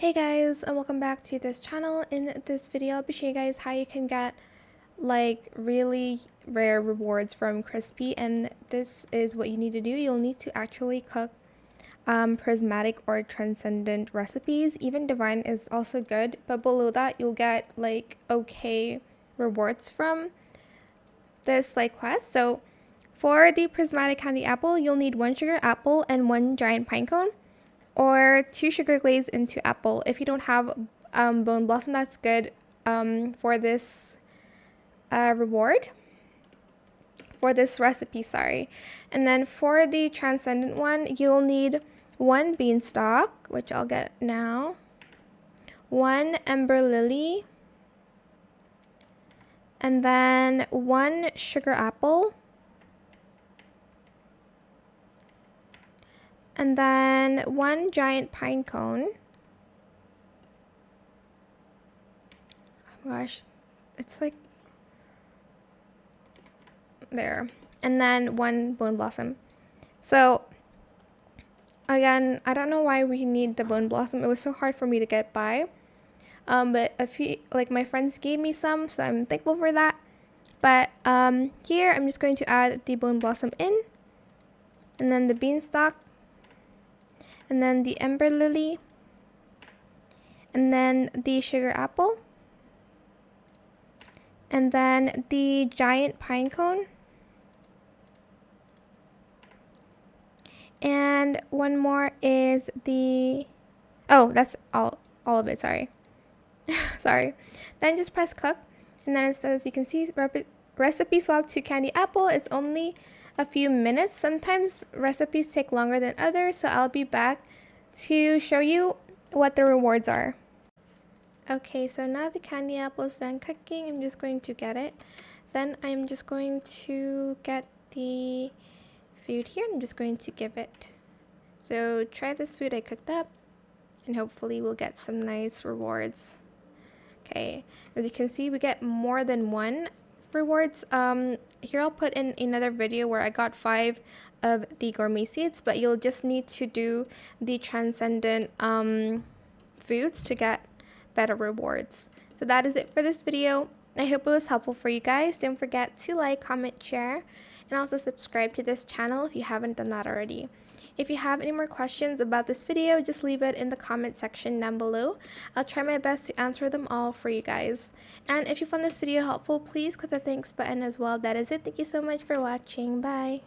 Hey guys, and welcome back to this channel. In this video, I'll be showing you guys how you can get like really rare rewards from Crispy, and this is what you need to do. You'll need to actually cook prismatic or transcendent recipes. Even divine is also good, but below that you'll get like okay rewards from this like quest. So for the prismatic candy apple, you'll need 1 sugar apple and 1 giant pine cone, or 2 sugar glaze into apple. If you don't have bone blossom, that's good for this reward, for this recipe, sorry. And then for the transcendent one, you'll need 1 beanstalk, which I'll get now, 1 ember lily, and then 1 sugar apple, and then 1 giant pine cone. Oh my gosh, it's like there. And then 1 bone blossom. So again, I don't know why we need the bone blossom. It was so hard for me to get by. But a few, like my friends gave me some, so I'm thankful for that. But here I'm just going to add the bone blossom in, and then the beanstalk, and then the ember lily, and then the sugar apple, and then the giant pine cone, and one more is the, oh, that's all of it, sorry. Sorry. Then just press cook, and then it says, you can see recipe swap to candy apple. It's only a few minutes. Sometimes recipes take longer than others, so I'll be back to show you what the rewards are. Okay, so now the candy apple is done cooking. I'm just going to get it. Then I'm just going to get the food here. I'm just going to give it. So try this food I cooked up, and hopefully we'll get some nice rewards. Okay, as you can see, we get more than 1 rewards. Here I'll put in another video where I got 5 of the gourmet seeds, but you'll just need to do the transcendent foods to get better rewards. So that is it for this video. I hope it was helpful for you guys. Don't forget to like, comment, share, and also subscribe to this channel if you haven't done that already. If you have any more questions about this video, just leave it in the comment section down below. I'll try my best to answer them all for you guys. And if you found this video helpful, please click the thanks button as well. That is it. Thank you so much for watching. Bye.